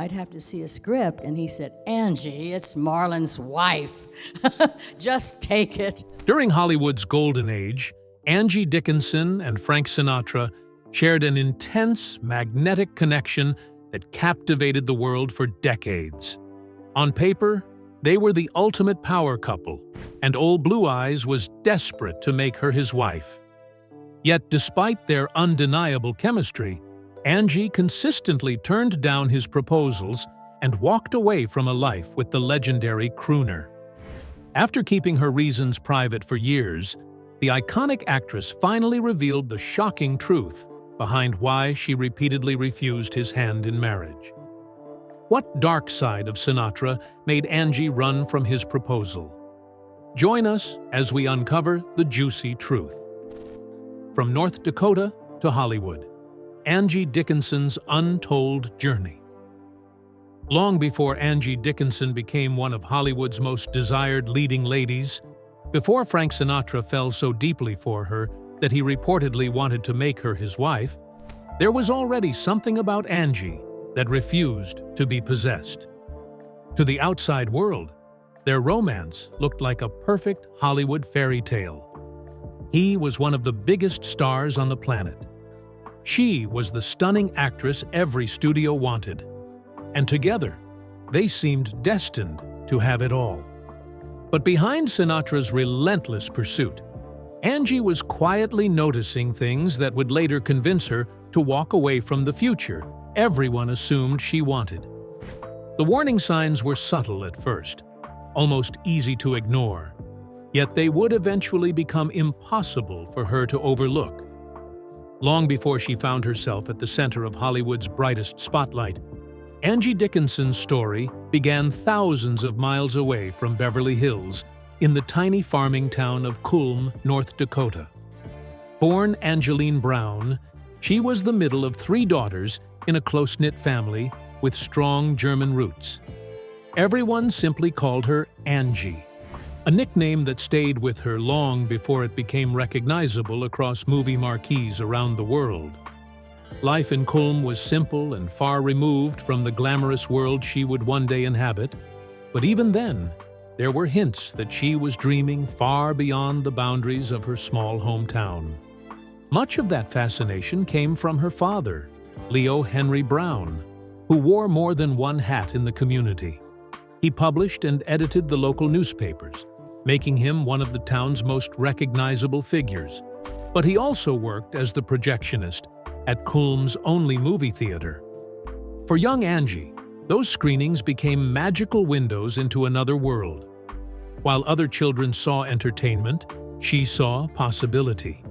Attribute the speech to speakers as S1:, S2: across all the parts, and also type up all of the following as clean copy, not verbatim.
S1: I'd have to see a script, and he said, "Angie, it's Marlon's wife. Just take it."
S2: During Hollywood's golden age, Angie Dickinson and Frank Sinatra shared an intense, magnetic connection that captivated the world for decades. On paper, they were the ultimate power couple, and Old Blue Eyes was desperate to make her his wife. Yet, despite their undeniable chemistry, Angie consistently turned down his proposals and walked away from a life with the legendary crooner. After keeping her reasons private for years, the iconic actress finally revealed the shocking truth behind why she repeatedly refused his hand in marriage. What dark side of Sinatra made Angie run from his proposal? Join us as we uncover the juicy truth. From North Dakota to Hollywood, Angie Dickinson's untold journey. Long before Angie Dickinson became one of Hollywood's most desired leading ladies, before Frank Sinatra fell so deeply for her that he reportedly wanted to make her his wife, there was already something about Angie that refused to be possessed. To the outside world, their romance looked like a perfect Hollywood fairy tale. He was one of the biggest stars on the planet. She was the stunning actress every studio wanted. And together, they seemed destined to have it all. But behind Sinatra's relentless pursuit, Angie was quietly noticing things that would later convince her to walk away from the future everyone assumed she wanted. The warning signs were subtle at first, almost easy to ignore, yet they would eventually become impossible for her to overlook. Long before she found herself at the center of Hollywood's brightest spotlight, Angie Dickinson's story began thousands of miles away from Beverly Hills in the tiny farming town of Culm, North Dakota. Born Angeline Brown, she was the middle of 3 daughters in a close-knit family with strong German roots. Everyone simply called her Angie, a nickname that stayed with her long before it became recognizable across movie marquees around the world. Life in Culm was simple and far removed from the glamorous world she would one day inhabit, but even then, there were hints that she was dreaming far beyond the boundaries of her small hometown. Much of that fascination came from her father, Leo Henry Brown, who wore more than one hat in the community. He published and edited the local newspapers, making him one of the town's most recognizable figures. But he also worked as the projectionist at Culm's only movie theater. For young Angie, those screenings became magical windows into another world. While other children saw entertainment, she saw possibility.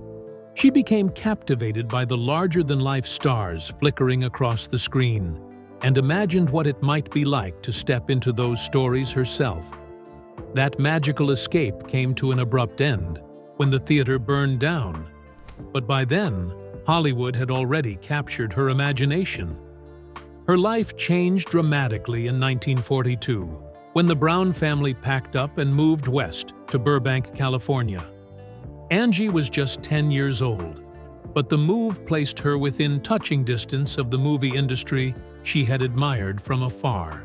S2: She became captivated by the larger-than-life stars flickering across the screen and imagined what it might be like to step into those stories herself. That magical escape came to an abrupt end when the theater burned down. But by then, Hollywood had already captured her imagination. Her life changed dramatically in 1942, when the Brown family packed up and moved west to Burbank, California. Angie was just 10 years old, but the move placed her within touching distance of the movie industry she had admired from afar.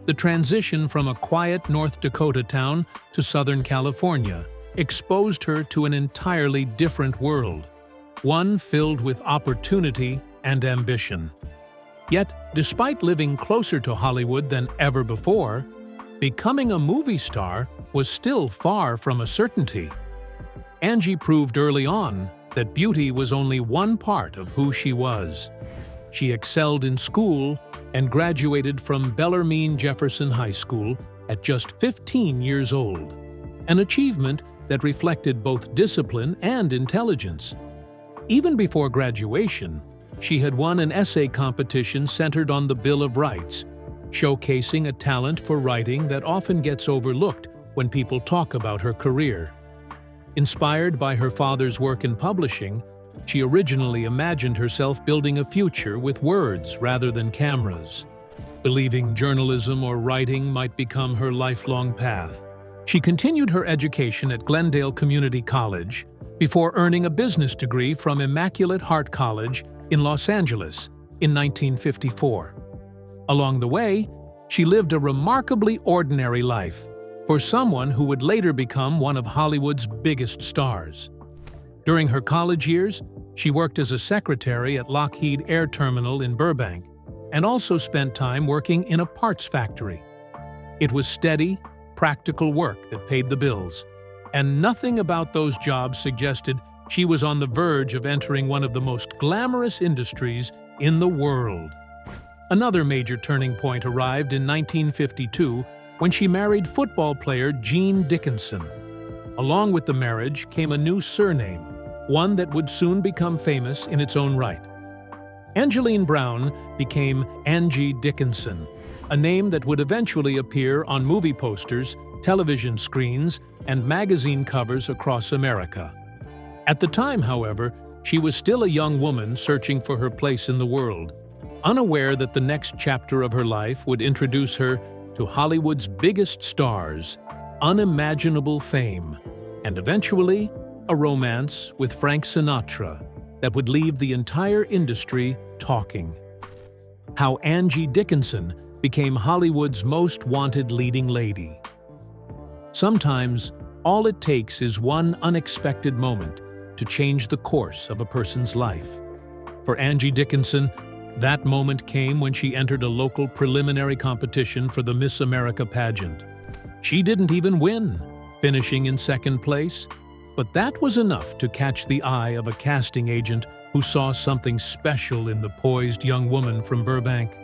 S2: The transition from a quiet North Dakota town to Southern California exposed her to an entirely different world, one filled with opportunity and ambition. Yet, despite living closer to Hollywood than ever before, becoming a movie star was still far from a certainty. Angie proved early on that beauty was only one part of who she was. She excelled in school and graduated from Bellarmine Jefferson High School at just 15 years old, an achievement that reflected both discipline and intelligence. Even before graduation, she had won an essay competition centered on the Bill of Rights, showcasing a talent for writing that often gets overlooked when people talk about her career. Inspired by her father's work in publishing, she originally imagined herself building a future with words rather than cameras. Believing journalism or writing might become her lifelong path, she continued her education at Glendale Community College before earning a business degree from Immaculate Heart College in Los Angeles in 1954. Along the way, she lived a remarkably ordinary life for someone who would later become one of Hollywood's biggest stars. During her college years, she worked as a secretary at Lockheed Air Terminal in Burbank and also spent time working in a parts factory. It was steady, practical work that paid the bills, and nothing about those jobs suggested she was on the verge of entering one of the most glamorous industries in the world. Another major turning point arrived in 1952 when she married football player Angie Dickinson. Along with the marriage came a new surname, one that would soon become famous in its own right. Angeline Brown became Angie Dickinson, a name that would eventually appear on movie posters, television screens, and magazine covers across America. At the time, however, she was still a young woman searching for her place in the world, unaware that the next chapter of her life would introduce her to Hollywood's biggest stars, unimaginable fame, and eventually a romance with Frank Sinatra that would leave the entire industry talking. How Angie Dickinson became Hollywood's most wanted leading lady. Sometimes, all it takes is one unexpected moment to change the course of a person's life. For Angie Dickinson, that moment came when she entered a local preliminary competition for the Miss America pageant. She didn't even win, finishing in second place, but that was enough to catch the eye of a casting agent who saw something special in the poised young woman from Burbank.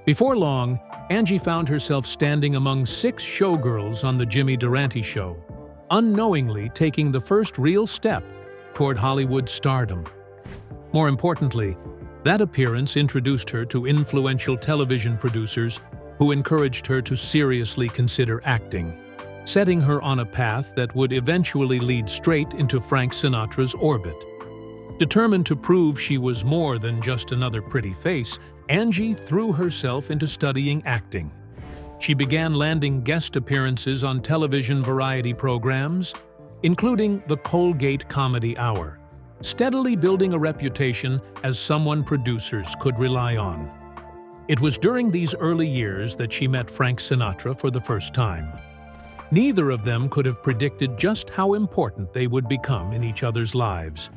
S2: Before long, Angie found herself standing among 6 showgirls on The Jimmy Durante Show, unknowingly taking the first real step toward Hollywood stardom. More importantly, that appearance introduced her to influential television producers who encouraged her to seriously consider acting, setting her on a path that would eventually lead straight into Frank Sinatra's orbit. Determined to prove she was more than just another pretty face, Angie threw herself into studying acting. She began landing guest appearances on television variety programs, including the Colgate Comedy Hour, steadily building a reputation as someone producers could rely on. It was during these early years that she met Frank Sinatra for the first time. Neither of them could have predicted just how important they would become in each other's lives,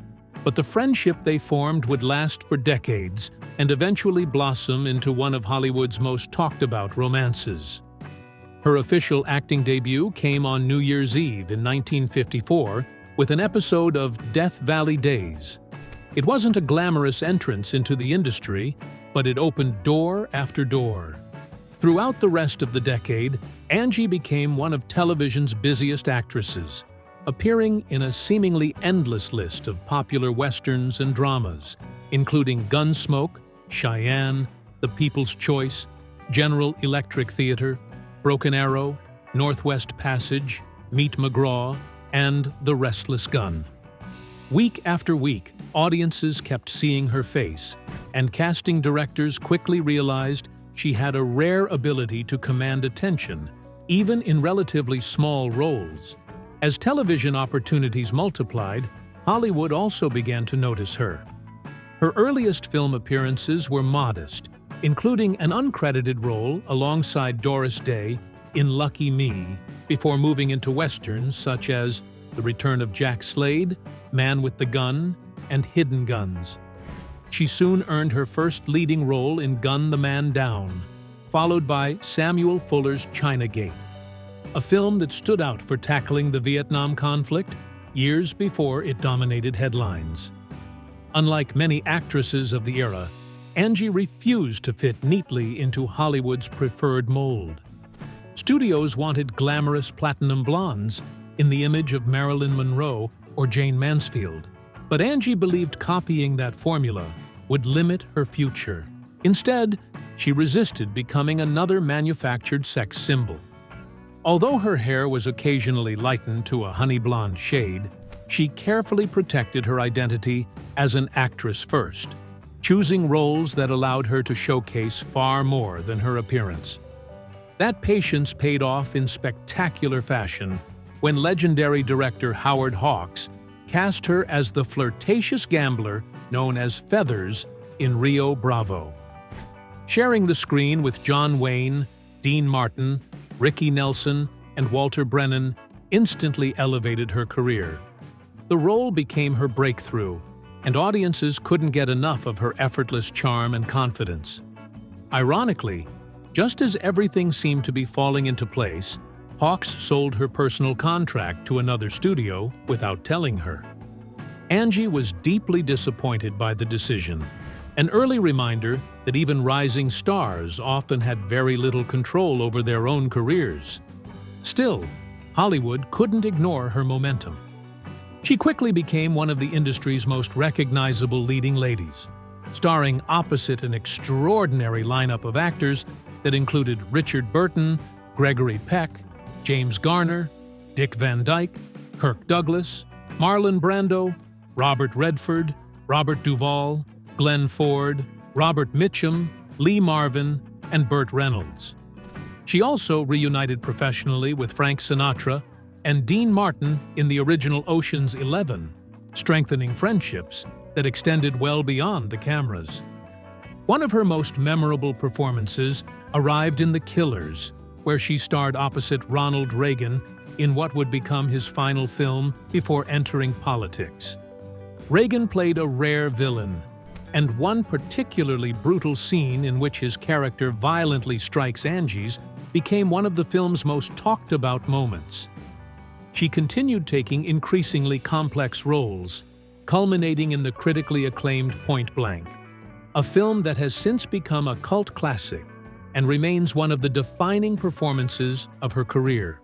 S2: but the friendship they formed would last for decades and eventually blossom into one of Hollywood's most talked-about romances. Her official acting debut came on New Year's Eve in 1954 with an episode of Death Valley Days. It wasn't a glamorous entrance into the industry, but it opened door after door. Throughout the rest of the decade, Angie became one of television's busiest actresses, appearing in a seemingly endless list of popular westerns and dramas, including Gunsmoke, Cheyenne, The People's Choice, General Electric Theater, Broken Arrow, Northwest Passage, Meet McGraw, and The Restless Gun. Week after week, audiences kept seeing her face, and casting directors quickly realized she had a rare ability to command attention, even in relatively small roles. As television opportunities multiplied, Hollywood also began to notice her. Her earliest film appearances were modest, including an uncredited role alongside Doris Day in Lucky Me, before moving into westerns such as The Return of Jack Slade, Man with the Gun, and Hidden Guns. She soon earned her first leading role in Gun the Man Down, followed by Samuel Fuller's China Gate, a film that stood out for tackling the Vietnam conflict years before it dominated headlines. Unlike many actresses of the era, Angie refused to fit neatly into Hollywood's preferred mold. Studios wanted glamorous platinum blondes in the image of Marilyn Monroe or Jane Mansfield, but Angie believed copying that formula would limit her future. Instead, she resisted becoming another manufactured sex symbol. Although her hair was occasionally lightened to a honey blonde shade, she carefully protected her identity as an actress first, choosing roles that allowed her to showcase far more than her appearance. That patience paid off in spectacular fashion when legendary director Howard Hawks cast her as the flirtatious gambler known as Feathers in Rio Bravo. Sharing the screen with John Wayne, Dean Martin, Ricky Nelson, and Walter Brennan instantly elevated her career. The role became her breakthrough, and audiences couldn't get enough of her effortless charm and confidence. Ironically, just as everything seemed to be falling into place, Hawks sold her personal contract to another studio without telling her. Angie was deeply disappointed by the decision, an early reminder that even rising stars often had very little control over their own careers. Still, Hollywood couldn't ignore her momentum. She quickly became one of the industry's most recognizable leading ladies, starring opposite an extraordinary lineup of actors that included Richard Burton, Gregory Peck, James Garner, Dick Van Dyke, Kirk Douglas, Marlon Brando, Robert Redford, Robert Duvall, Glenn Ford, Robert Mitchum, Lee Marvin, and Burt Reynolds. She also reunited professionally with Frank Sinatra and Dean Martin in the original Ocean's 11, strengthening friendships that extended well beyond the cameras. One of her most memorable performances arrived in The Killers, where she starred opposite Ronald Reagan in what would become his final film before entering politics. Reagan played a rare villain, and one particularly brutal scene in which his character violently strikes Angie's became one of the film's most talked-about moments. She continued taking increasingly complex roles, culminating in the critically acclaimed Point Blank, a film that has since become a cult classic and remains one of the defining performances of her career.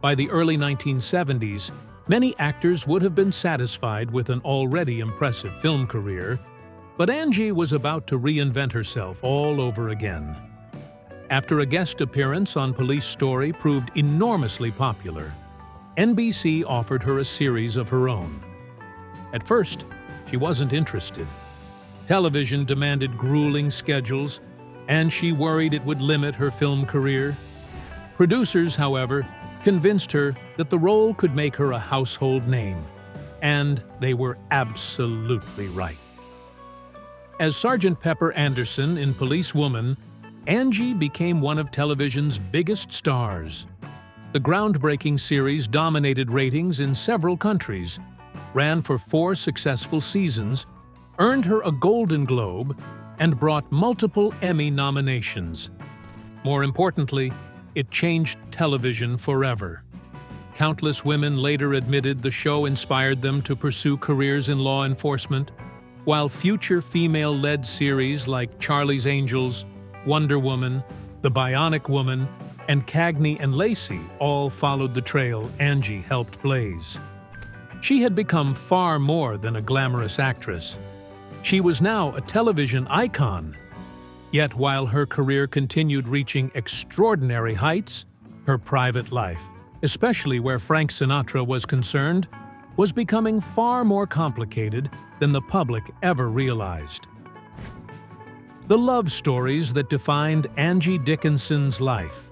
S2: By the early 1970s, many actors would have been satisfied with an already impressive film career, but Angie was about to reinvent herself all over again. After a guest appearance on Police Story proved enormously popular, NBC offered her a series of her own. At first, she wasn't interested. Television demanded grueling schedules, and she worried it would limit her film career. Producers, however, convinced her that the role could make her a household name, and they were absolutely right. As Sergeant Pepper Anderson in Police Woman, Angie became one of television's biggest stars. The groundbreaking series dominated ratings in several countries, ran for 4 successful seasons, earned her a Golden Globe, and brought multiple Emmy nominations. More importantly, it changed television forever. Countless women later admitted the show inspired them to pursue careers in law enforcement, while future female-led series like Charlie's Angels, Wonder Woman, The Bionic Woman, and Cagney and Lacey all followed the trail Angie helped blaze. She had become far more than a glamorous actress. She was now a television icon. Yet while her career continued reaching extraordinary heights, her private life, especially where Frank Sinatra was concerned, was becoming far more complicated than the public ever realized. The love stories that defined Angie Dickinson's life.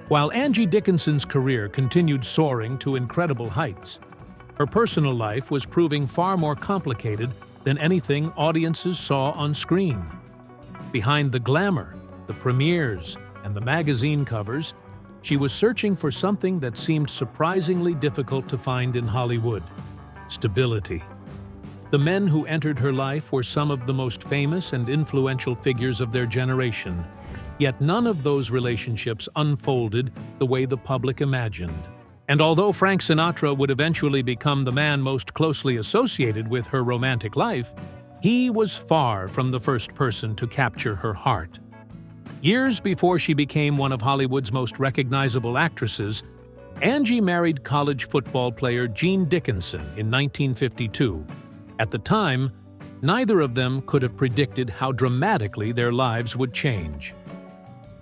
S2: While Angie Dickinson's career continued soaring to incredible heights, her personal life was proving far more complicated than anything audiences saw on screen. Behind the glamour, the premieres, and the magazine covers, she was searching for something that seemed surprisingly difficult to find in Hollywood: stability. The men who entered her life were some of the most famous and influential figures of their generation, yet none of those relationships unfolded the way the public imagined. And although Frank Sinatra would eventually become the man most closely associated with her romantic life, he was far from the first person to capture her heart. Years before she became one of Hollywood's most recognizable actresses, Angie married college football player Gene Dickinson in 1952. At the time, neither of them could have predicted how dramatically their lives would change.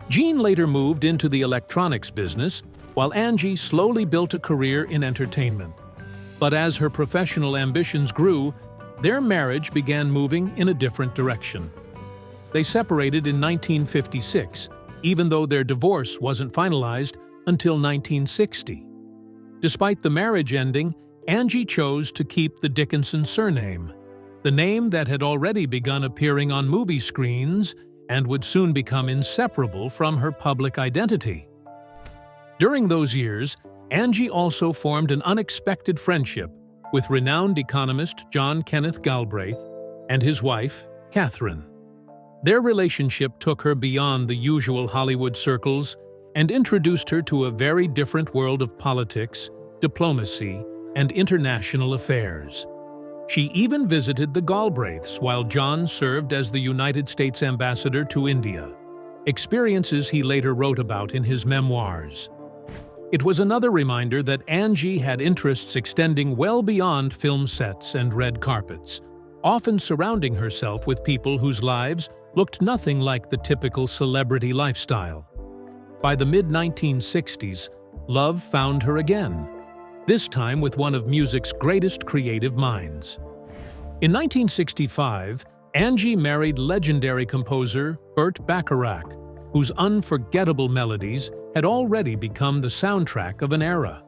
S2: Gene later moved into the electronics business, while Angie slowly built a career in entertainment. But as her professional ambitions grew, their marriage began moving in a different direction. They separated in 1956, even though their divorce wasn't finalized until 1960. Despite the marriage ending, Angie chose to keep the Dickinson surname, the name that had already begun appearing on movie screens and would soon become inseparable from her public identity. During those years, Angie also formed an unexpected friendship with renowned economist John Kenneth Galbraith and his wife, Catherine. Their relationship took her beyond the usual Hollywood circles and introduced her to a very different world of politics, diplomacy, and international affairs. She even visited the Galbraiths while John served as the United States ambassador to India, experiences he later wrote about in his memoirs. It was another reminder that Angie had interests extending well beyond film sets and red carpets, often surrounding herself with people whose lives looked nothing like the typical celebrity lifestyle. By the mid-1960s, love found her again, this time with one of music's greatest creative minds. In 1965, Angie married legendary composer Burt Bacharach, whose unforgettable melodies had already become the soundtrack of an era.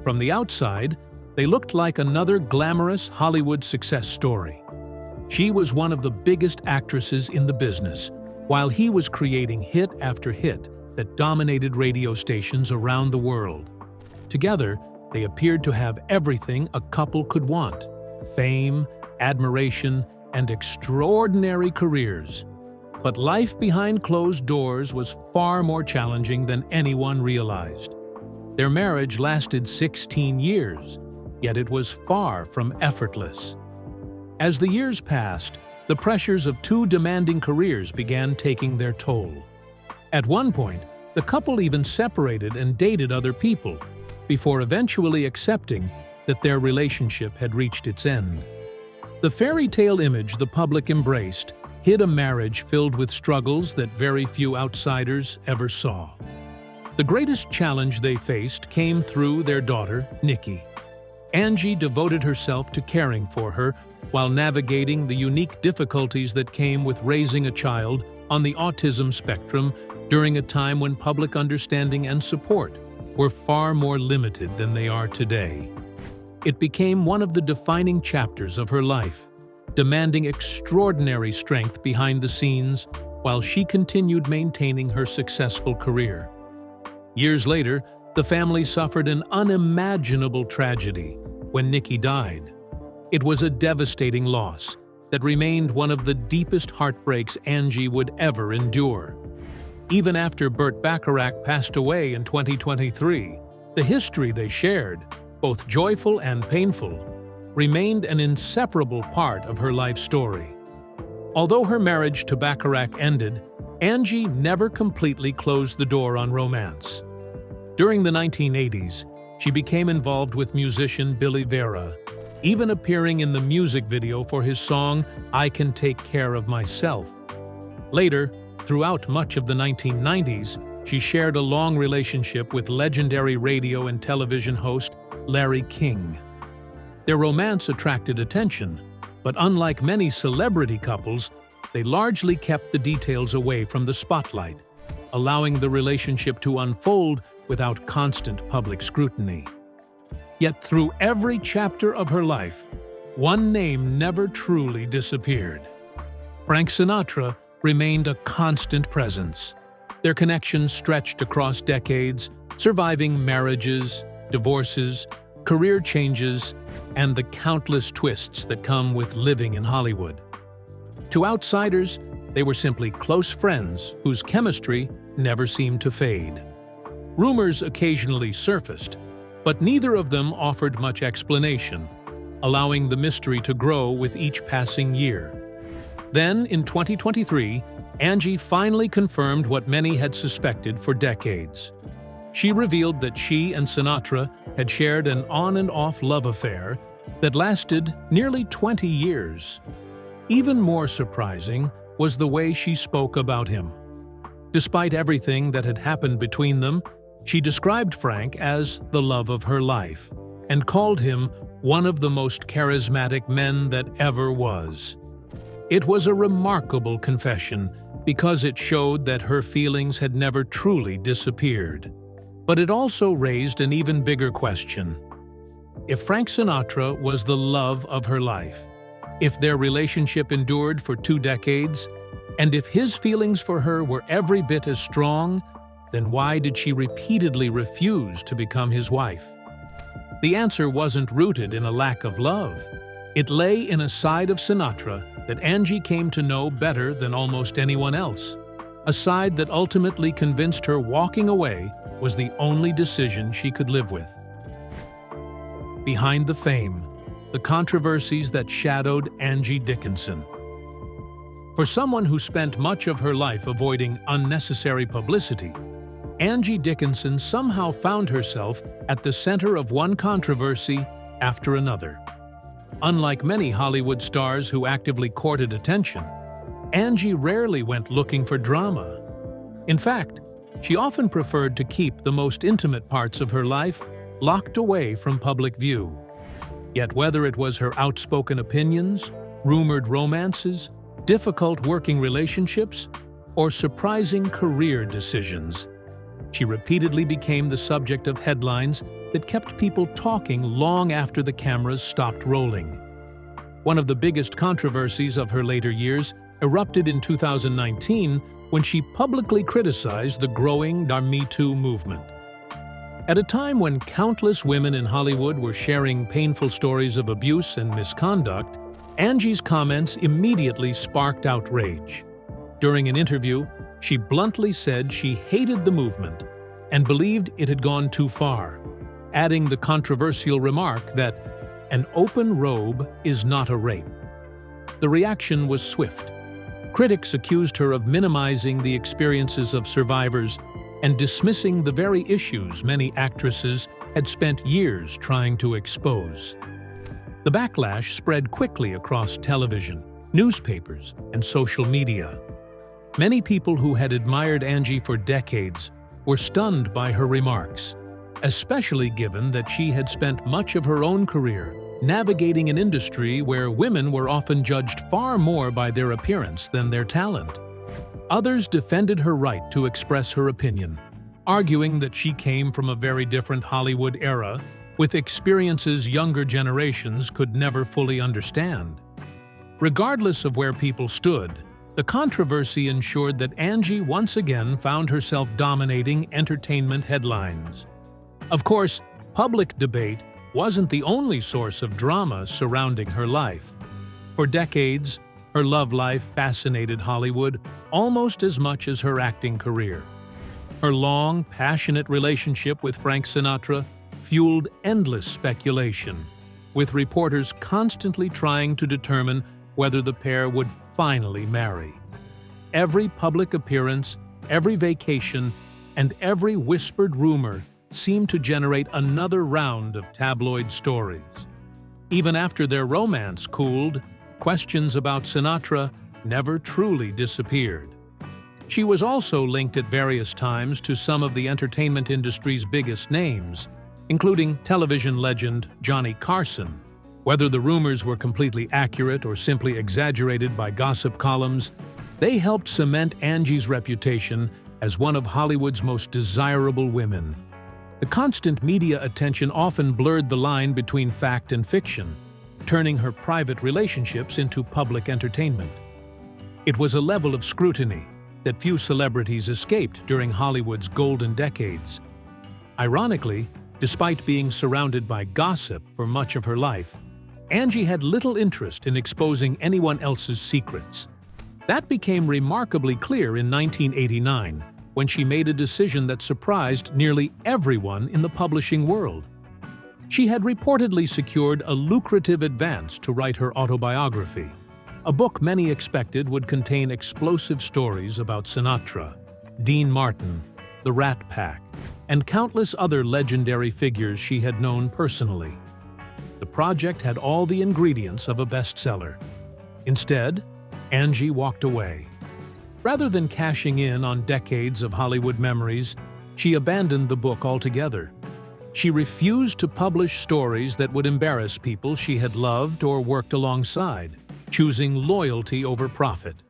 S2: From the outside, they looked like another glamorous Hollywood success story. She was one of the biggest actresses in the business, while he was creating hit after hit that dominated radio stations around the world. Together, they appeared to have everything a couple could want: fame, admiration, and extraordinary careers. But life behind closed doors was far more challenging than anyone realized. Their marriage lasted 16 years, yet it was far from effortless. As the years passed, the pressures of two demanding careers began taking their toll. At one point, the couple even separated and dated other people, before eventually accepting that their relationship had reached its end. The fairy tale image the public embraced hid a marriage filled with struggles that very few outsiders ever saw. The greatest challenge they faced came through their daughter, Nikki. Angie devoted herself to caring for her while navigating the unique difficulties that came with raising a child on the autism spectrum during a time when public understanding and support were far more limited than they are today. It became one of the defining chapters of her life, demanding extraordinary strength behind the scenes while she continued maintaining her successful career. Years later, the family suffered an unimaginable tragedy when Nikki died. It was a devastating loss that remained one of the deepest heartbreaks Angie would ever endure. Even after Burt Bacharach passed away in 2023, the history they shared, both joyful and painful, remained an inseparable part of her life story. Although her marriage to Bacharach ended, Angie never completely closed the door on romance. During the 1980s, she became involved with musician Billy Vera, even appearing in the music video for his song "I Can Take Care of Myself." Later, throughout much of the 1990s, she shared a long relationship with legendary radio and television host Larry King. Their romance attracted attention, but unlike many celebrity couples, they largely kept the details away from the spotlight, allowing the relationship to unfold without constant public scrutiny. Yet through every chapter of her life, one name never truly disappeared. Frank Sinatra remained a constant presence. Their connection stretched across decades, surviving marriages, divorces, career changes, and the countless twists that come with living in Hollywood. To outsiders, they were simply close friends whose chemistry never seemed to fade. Rumors occasionally surfaced, but neither of them offered much explanation, allowing the mystery to grow with each passing year. Then, in 2023, Angie finally confirmed what many had suspected for decades. She revealed that she and Sinatra had shared an on-and-off love affair that lasted nearly 20 years. Even more surprising was the way she spoke about him. Despite everything that had happened between them, she described Frank as the love of her life and called him one of the most charismatic men that ever was. It was a remarkable confession because it showed that her feelings had never truly disappeared. But it also raised an even bigger question. If Frank Sinatra was the love of her life, if their relationship endured for 2 decades, And if his feelings for her were every bit as strong, then why did she repeatedly refuse to become his wife? The answer wasn't rooted in a lack of love. It lay in a side of Sinatra that Angie came to know better than almost anyone else, a side that ultimately convinced her walking away was the only decision she could live with. Behind the fame, the controversies that shadowed Angie Dickinson. For someone who spent much of her life avoiding unnecessary publicity, Angie Dickinson somehow found herself at the center of one controversy after another. Unlike many Hollywood stars who actively courted attention, Angie rarely went looking for drama. In fact, she often preferred to keep the most intimate parts of her life locked away from public view. Yet whether it was her outspoken opinions, rumored romances, difficult working relationships, or surprising career decisions, she repeatedly became the subject of headlines that kept people talking long after the cameras stopped rolling. One of the biggest controversies of her later years erupted in 2019 when she publicly criticized the growing Me Too movement. At a time when countless women in Hollywood were sharing painful stories of abuse and misconduct, Angie's comments immediately sparked outrage. During an interview, she bluntly said she hated the movement and believed it had gone too far, adding the controversial remark that an open robe is not a rape. The reaction was swift. Critics accused her of minimizing the experiences of survivors and dismissing the very issues many actresses had spent years trying to expose. The backlash spread quickly across television, newspapers, and social media. Many people who had admired Angie for decades were stunned by her remarks, especially given that she had spent much of her own career navigating an industry where women were often judged far more by their appearance than their talent. Others defended her right to express her opinion, arguing that she came from a very different Hollywood era with experiences younger generations could never fully understand. Regardless of where people stood, the controversy ensured that Angie once again found herself dominating entertainment headlines. Of course, public debate wasn't the only source of drama surrounding her life. For decades, her love life fascinated Hollywood almost as much as her acting career. Her long, passionate relationship with Frank Sinatra fueled endless speculation, with reporters constantly trying to determine whether the pair would finally marry. Every public appearance, every vacation, and every whispered rumor seemed to generate another round of tabloid stories. Even after their romance cooled, questions about Sinatra never truly disappeared. She was also linked at various times to some of the entertainment industry's biggest names, including television legend Johnny Carson. Whether the rumors were completely accurate or simply exaggerated by gossip columns, they helped cement Angie's reputation as one of Hollywood's most desirable women. The constant media attention often blurred the line between fact and fiction, turning her private relationships into public entertainment. It was a level of scrutiny that few celebrities escaped during Hollywood's golden decades. Ironically, despite being surrounded by gossip for much of her life, Angie had little interest in exposing anyone else's secrets. That became remarkably clear in 1989, when she made a decision that surprised nearly everyone in the publishing world. She had reportedly secured a lucrative advance to write her autobiography, a book many expected would contain explosive stories about Sinatra, Dean Martin, the Rat Pack, and countless other legendary figures she had known personally. The project had all the ingredients of a bestseller. Instead, Angie walked away. Rather than cashing in on decades of Hollywood memories, she abandoned the book altogether. She refused to publish stories that would embarrass people she had loved or worked alongside, choosing loyalty over profit.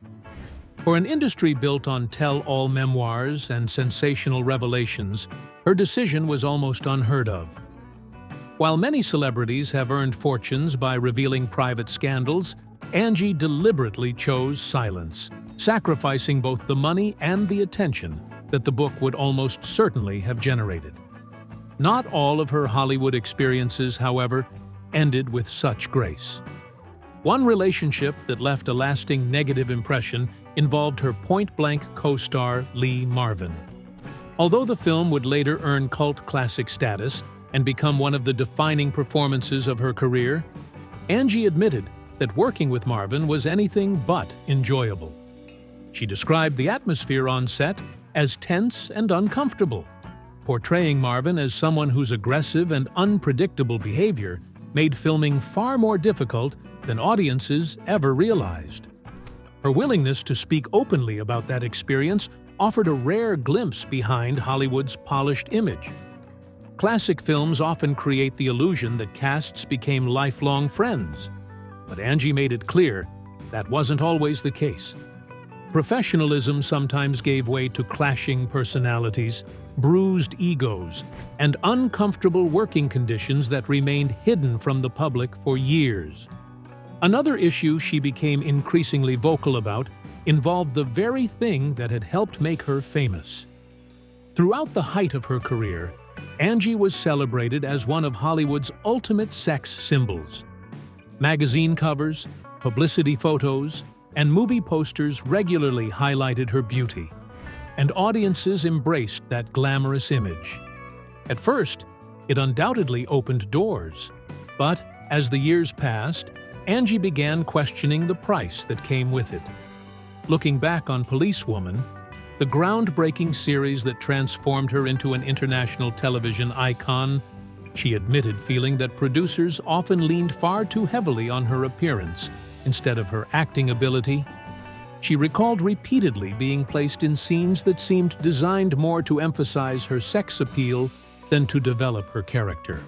S2: For an industry built on tell-all memoirs and sensational revelations, her decision was almost unheard of. While many celebrities have earned fortunes by revealing private scandals, Angie deliberately chose silence, sacrificing both the money and the attention that the book would almost certainly have generated. Not all of her Hollywood experiences, however, ended with such grace. One relationship that left a lasting negative impression involved her point-blank co-star Lee Marvin. Although the film would later earn cult classic status and become one of the defining performances of her career, Angie admitted that working with Marvin was anything but enjoyable. She described the atmosphere on set as tense and uncomfortable. Portraying Marvin as someone whose aggressive and unpredictable behavior made filming far more difficult than audiences ever realized. Her willingness to speak openly about that experience offered a rare glimpse behind Hollywood's polished image. Classic films often create the illusion that casts became lifelong friends, but Angie made it clear that wasn't always the case. Professionalism sometimes gave way to clashing personalities, bruised egos, and uncomfortable working conditions that remained hidden from the public for years. Another issue she became increasingly vocal about involved the very thing that had helped make her famous. Throughout the height of her career, Angie was celebrated as one of Hollywood's ultimate sex symbols. Magazine covers, publicity photos, and movie posters regularly highlighted her beauty, and audiences embraced that glamorous image. At first, it undoubtedly opened doors, but as the years passed, Angie began questioning the price that came with it. Looking back on Policewoman, the groundbreaking series that transformed her into an international television icon, she admitted feeling that producers often leaned far too heavily on her appearance instead of her acting ability. She recalled repeatedly being placed in scenes that seemed designed more to emphasize her sex appeal than to develop her character.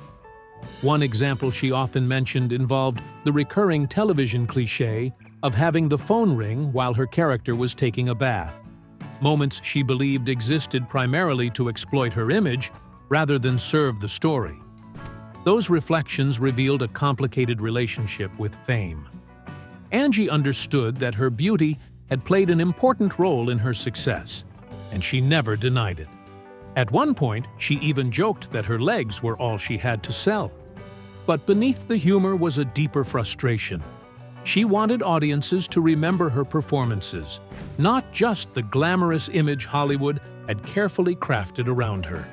S2: One example she often mentioned involved the recurring television cliché of having the phone ring while her character was taking a bath, moments she believed existed primarily to exploit her image rather than serve the story. Those reflections revealed a complicated relationship with fame. Angie understood that her beauty had played an important role in her success, and she never denied it. At one point, she even joked that her legs were all she had to sell. But beneath the humor was a deeper frustration. She wanted audiences to remember her performances, not just the glamorous image Hollywood had carefully crafted around her.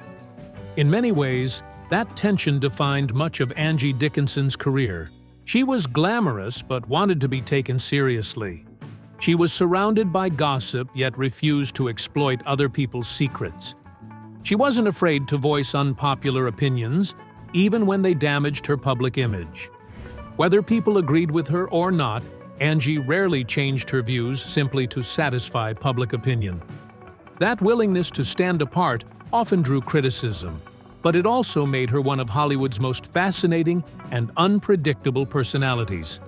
S2: In many ways, that tension defined much of Angie Dickinson's career. She was glamorous but wanted to be taken seriously. She was surrounded by gossip yet refused to exploit other people's secrets. She wasn't afraid to voice unpopular opinions, even when they damaged her public image. Whether people agreed with her or not, Angie rarely changed her views simply to satisfy public opinion. That willingness to stand apart often drew criticism, but it also made her one of Hollywood's most fascinating and unpredictable personalities,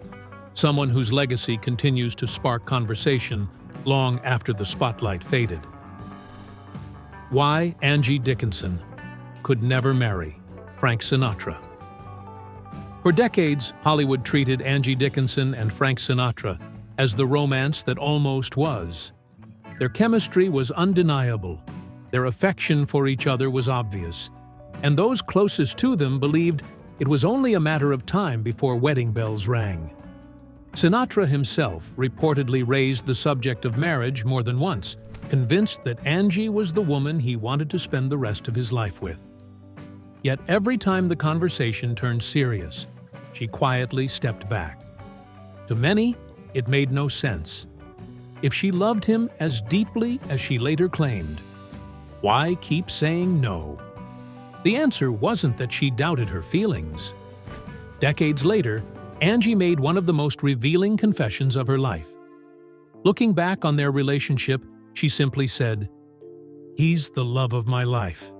S2: someone whose legacy continues to spark conversation long after the spotlight faded. Why Angie Dickinson could never marry Frank Sinatra. For decades, Hollywood treated Angie Dickinson and Frank Sinatra as the romance that almost was. Their chemistry was undeniable, their affection for each other was obvious, and those closest to them believed it was only a matter of time before wedding bells rang. Sinatra himself reportedly raised the subject of marriage more than once, convinced that Angie was the woman he wanted to spend the rest of his life with. Yet every time the conversation turned serious, she quietly stepped back. To many, it made no sense. If she loved him as deeply as she later claimed, why keep saying no? The answer wasn't that she doubted her feelings. Decades later, Angie made one of the most revealing confessions of her life. Looking back on their relationship, she simply said, "He's the love of my life."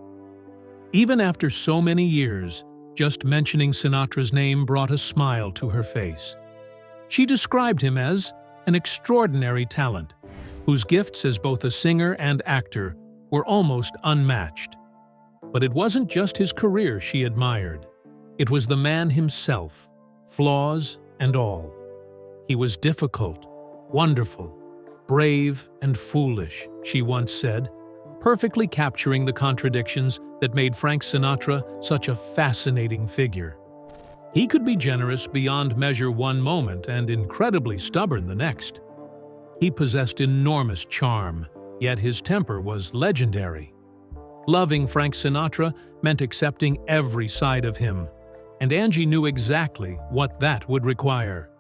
S2: Even after so many years, just mentioning Sinatra's name brought a smile to her face. She described him as an extraordinary talent, whose gifts as both a singer and actor were almost unmatched. But it wasn't just his career she admired. It was the man himself, flaws and all. He was difficult, wonderful, brave and foolish, she once said, perfectly capturing the contradictions that made Frank Sinatra such a fascinating figure. He could be generous beyond measure one moment and incredibly stubborn the next. He possessed enormous charm, yet his temper was legendary. Loving Frank Sinatra meant accepting every side of him, and Angie knew exactly what that would require.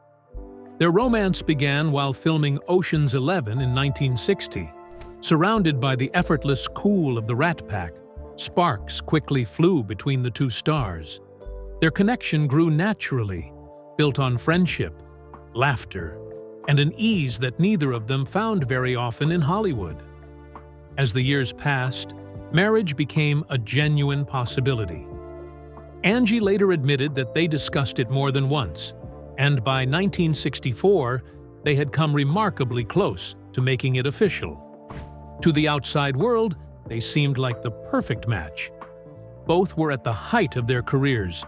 S2: Their romance began while filming Ocean's 11 in 1960. Surrounded by the effortless cool of the Rat Pack, sparks quickly flew between the two stars. Their connection grew naturally, built on friendship, laughter, and an ease that neither of them found very often in Hollywood. As the years passed, marriage became a genuine possibility. Angie later admitted that they discussed it more than once, and by 1964, they had come remarkably close to making it official. To the outside world, they seemed like the perfect match. Both were at the height of their careers.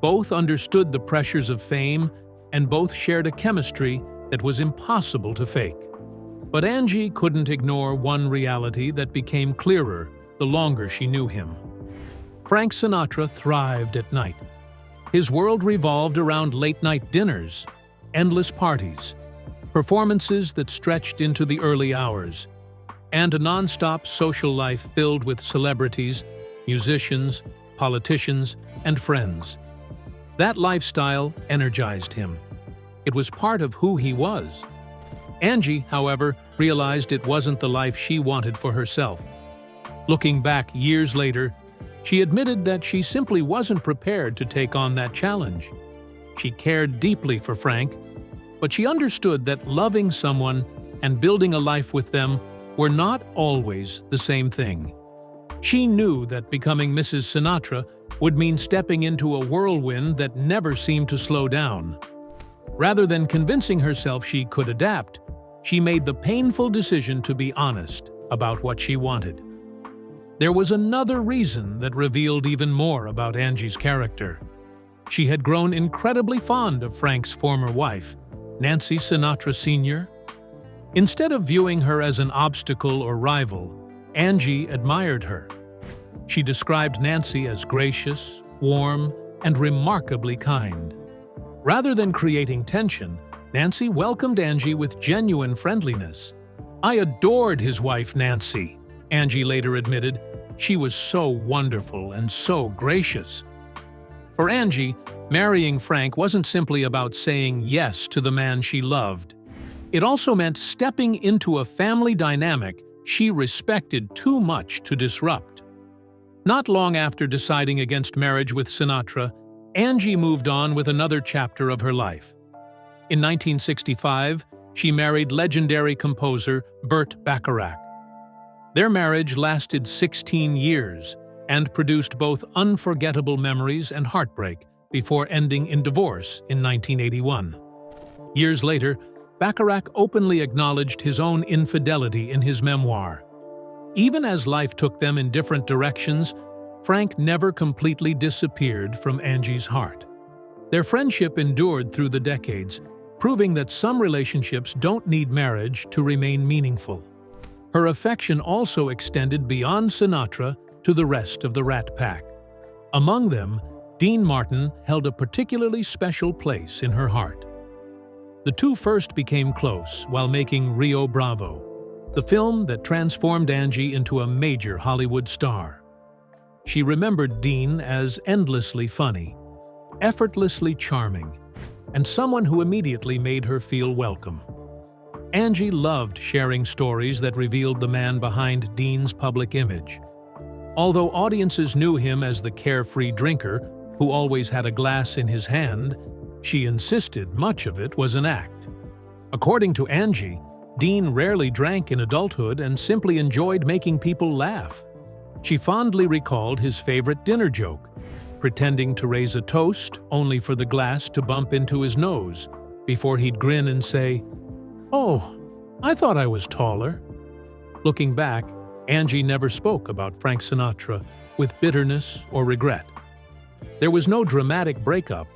S2: Both understood the pressures of fame, and both shared a chemistry that was impossible to fake. But Angie couldn't ignore one reality that became clearer the longer she knew him. Frank Sinatra thrived at night. His world revolved around late-night dinners, endless parties, performances that stretched into the early hours, and a non-stop social life filled with celebrities, musicians, politicians, and friends. That lifestyle energized him. It was part of who he was. Angie, however, realized it wasn't the life she wanted for herself. Looking back years later, she admitted that she simply wasn't prepared to take on that challenge. She cared deeply for Frank, but she understood that loving someone and building a life with them were not always the same thing. She knew that becoming Mrs. Sinatra would mean stepping into a whirlwind that never seemed to slow down. Rather than convincing herself she could adapt, she made the painful decision to be honest about what she wanted. There was another reason that revealed even more about Angie's character. She had grown incredibly fond of Frank's former wife, Nancy Sinatra Sr. Instead of viewing her as an obstacle or rival, Angie admired her. She described Nancy as gracious, warm, and remarkably kind. Rather than creating tension, Nancy welcomed Angie with genuine friendliness. "I adored his wife, Nancy," Angie later admitted. "She was so wonderful and so gracious." For Angie, marrying Frank wasn't simply about saying yes to the man she loved. It also meant stepping into a family dynamic she respected too much to disrupt. Not long after deciding against marriage with Sinatra, Angie moved on with another chapter of her life. In 1965, she married legendary composer Burt Bacharach. Their marriage lasted 16 years and produced both unforgettable memories and heartbreak before ending in divorce in 1981. Years later, Bacharach openly acknowledged his own infidelity in his memoir. Even as life took them in different directions, Frank never completely disappeared from Angie's heart. Their friendship endured through the decades, proving that some relationships don't need marriage to remain meaningful. Her affection also extended beyond Sinatra to the rest of the Rat Pack. Among them, Dean Martin held a particularly special place in her heart. The two first became close while making Rio Bravo, the film that transformed Angie into a major Hollywood star. She remembered Dean as endlessly funny, effortlessly charming, and someone who immediately made her feel welcome. Angie loved sharing stories that revealed the man behind Dean's public image. Although audiences knew him as the carefree drinker who always had a glass in his hand, she insisted much of it was an act. According to Angie, Dean rarely drank in adulthood and simply enjoyed making people laugh. She fondly recalled his favorite dinner joke, pretending to raise a toast only for the glass to bump into his nose, before he'd grin and say, "Oh, I thought I was taller." Looking back, Angie never spoke about Frank Sinatra with bitterness or regret. There was no dramatic breakup,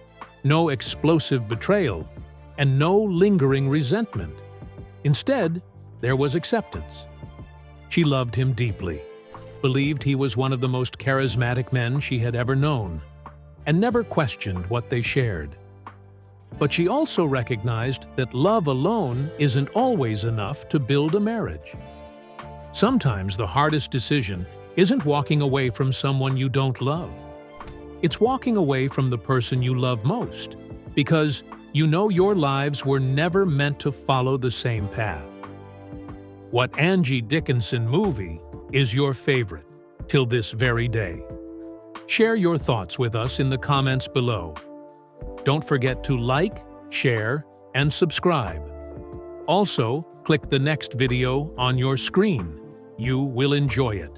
S2: no explosive betrayal, and no lingering resentment. Instead, there was acceptance. She loved him deeply, believed he was one of the most charismatic men she had ever known, and never questioned what they shared. But she also recognized that love alone isn't always enough to build a marriage. Sometimes the hardest decision isn't walking away from someone you don't love. It's walking away from the person you love most, because you know your lives were never meant to follow the same path. What Angie Dickinson movie is your favorite till this very day? Share your thoughts with us in the comments below. Don't forget to like, share, and subscribe. Also, click the next video on your screen. You will enjoy it.